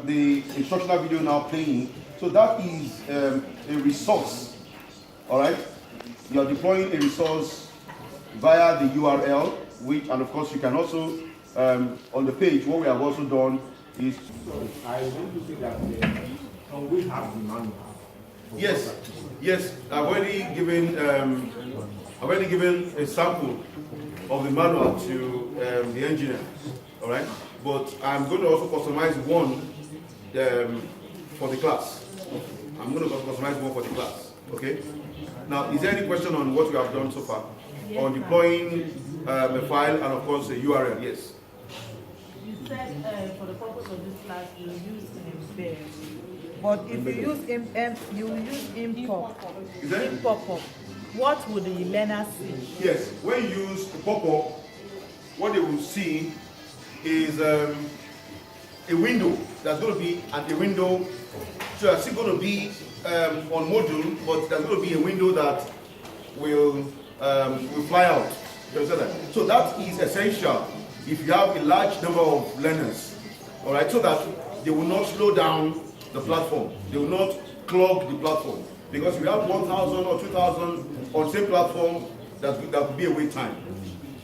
the instructional video now playing. So that is a resource, all right? You are deploying a resource via the URL, which, and of course you can also, on the page, what we have also done is... I want to say that we have the manual. Yes, I've already given a sample of the manual to the engineer, all right? But I'm going to also customize one for the class. I'm going to customize one for the class, okay? Now, is there any question on what we have done so far? Yes, on deploying a file and of course a URL, yes? You said for the purpose of this class, you use embed. But if you use import, what would the learner see? Yes, when you use pop-up, what they will see is a window. That's going to be at a window. So it's still going to be on Moodle, but there's going to be a window that will fly out. You understand that? So that is essential if you have a large number of learners, all right, so that they will not slow down the platform. They will not clog the platform. Because if you have 1,000 or 2,000 on the same platform, that would be a wait time.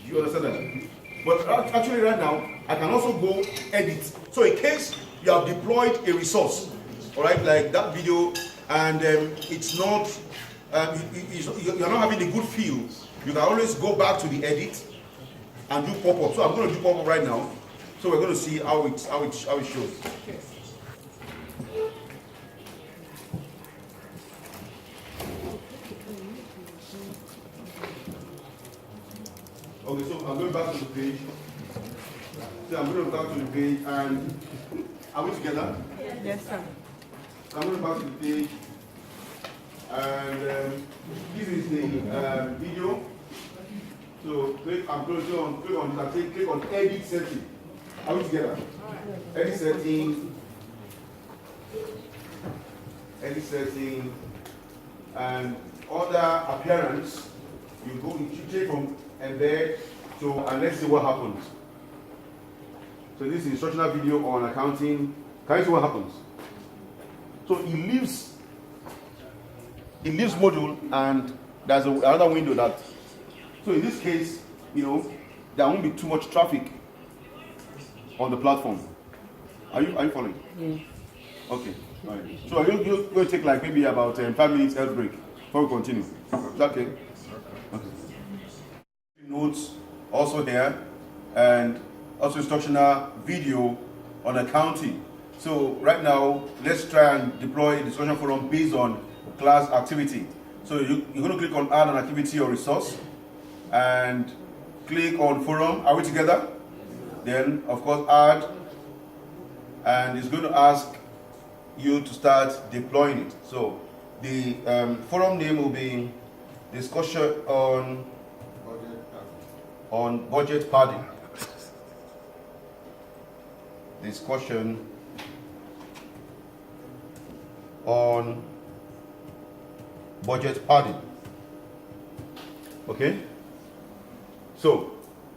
You understand that? But actually right now, I can also go edit. So in case you have deployed a resource, all right, like that video, and it's not, you're not having a good feel, you can always go back to the edit and do pop-up. So I'm going to do pop-up right now. So we're going to see how it shows. Okay, so I'm going back to the page. So I'm going back to the page, and are we together? Yes, sir. So I'm going back to the page, and this is the video. So click on this, and click on edit setting. Are we together? Edit setting, and other appearance. You click from embed, and let's see what happens. So this is instructional video on accounting. Can you see what happens? So it leaves Moodle, and there's another window that. So in this case, there won't be too much traffic on the platform. Are you following? Yes. Okay. All right. So you're going to take like maybe about 5 minutes health break before we continue. Is that okay? Okay. Notes also here, and also instructional video on accounting. So right now, let's try and deploy a discussion forum based on class activity. So you're going to click on add an activity or resource, and click on forum. Are we together? Then of course add, and it's going to ask you to start deploying it. So the forum name will be discussion on budget padding. Discussion on budget padding. Okay. So,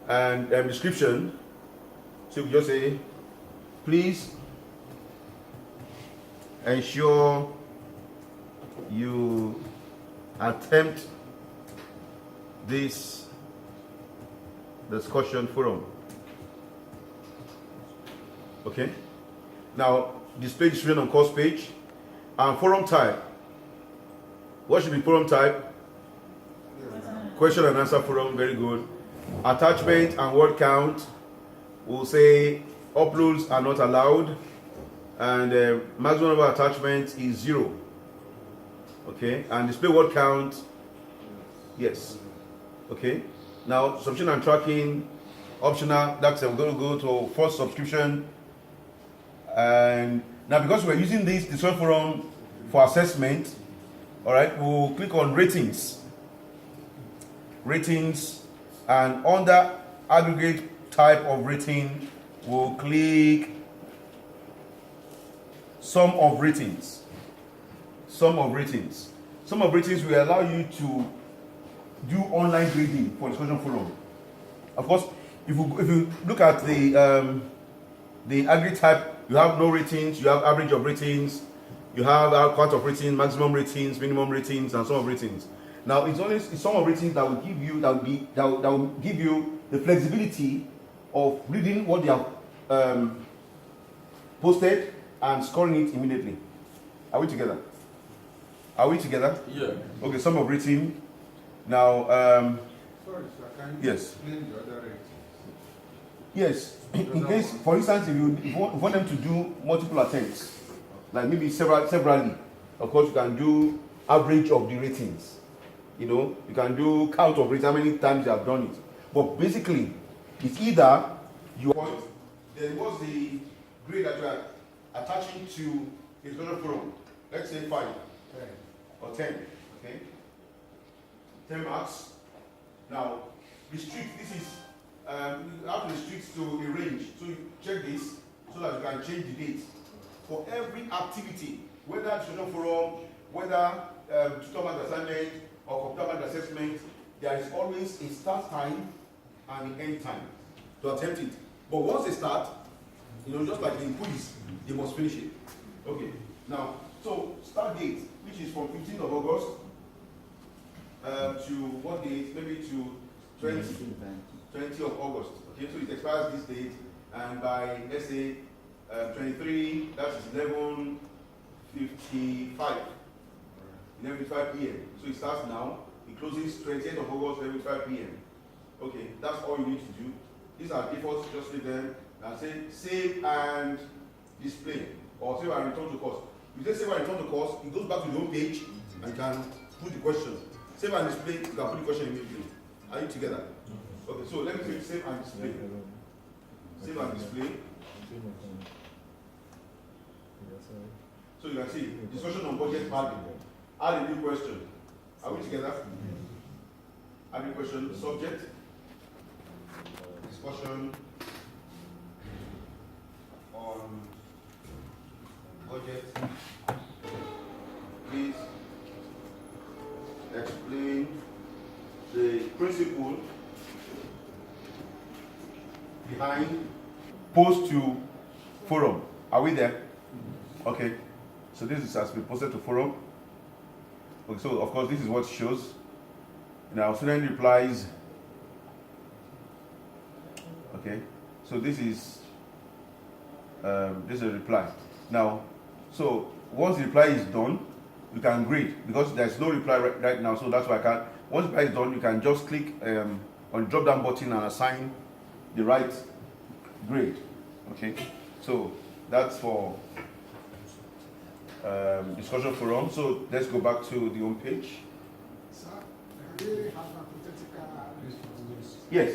and description. So you just say, please ensure you attempt this discussion forum. Okay. Now display description on course page, and forum type. What should be forum type? Question and answer forum. Very good. Attachment and word count. We'll say uploads are not allowed, and maximum number of attachments is 0. Okay. And display word count. Yes. Okay. Now subscription and tracking optional. That's we're going to go to first subscription. And now because we're using this discussion forum for assessment, all right, we'll click on ratings, and under aggregate type of rating, we'll click sum of ratings. Sum of ratings will allow you to do online grading for discussion forum. Of course, if you look at the aggregate type You have no ratings, you have average of ratings, you have quart of ratings, maximum ratings, minimum ratings, and sum of ratings. Now it's only sum of ratings that will give you that will give you the flexibility of reading what they have posted and scoring it immediately. Are we together? Are we together? Yeah. Okay, sum of rating. Now, Sorry, sir, can you yes. explain the other ratings? Yes, in case, for instance, if you want them to do multiple attempts, like maybe severally, of course you can do average of the ratings. You know, you can do count of ratings, how many times you have done it. But basically, it's either you point, then what's the grade that you are attaching to a discussion forum? Let's say 5 or 10, okay? 10 marks. Now, restrict, this is, you have to restrict to a range. So you check this so that you can change the date. For every activity, whether discussion forum, whether tutor-marked assignment or computer-marked assessment, there is always a start time and an end time to attempt it. But once they start, you know, just like in quiz, they must finish it. Okay. Now, so start date, which is from 15th of August to what date? Maybe to 20 of August. Okay, so it expires this date, and by let's say 23, that is 11:55. 11:55 p.m. So it starts now. It closes 20th of August, 11:55 p.m. Okay, that's all you need to do. These are defaults. Just leave them and say save and display, or save and return to course. If you say save and return to course, it goes back to the home page and you can put the question. Save and display, you can put the question immediately. Are you together? Okay, so let me click save and display. Save and display. So you can see discussion on budget padding. Add a new question. Are we together? Add a new question. Subject. Discussion on budget. Please explain the principle behind post to forum. Are we there? Okay. So this has been posted to forum. Okay, so of course this is what it shows. Now student replies. Okay. So this is a reply. Now, so once the reply is done, you can grade because there's no reply right now. So that's why I can't. Once the reply is done, you can just click on the drop down button and assign the right grade. Okay. So that's for discussion forum. So let's go back to the home page. Sir, I really have a hypothetical. Yes.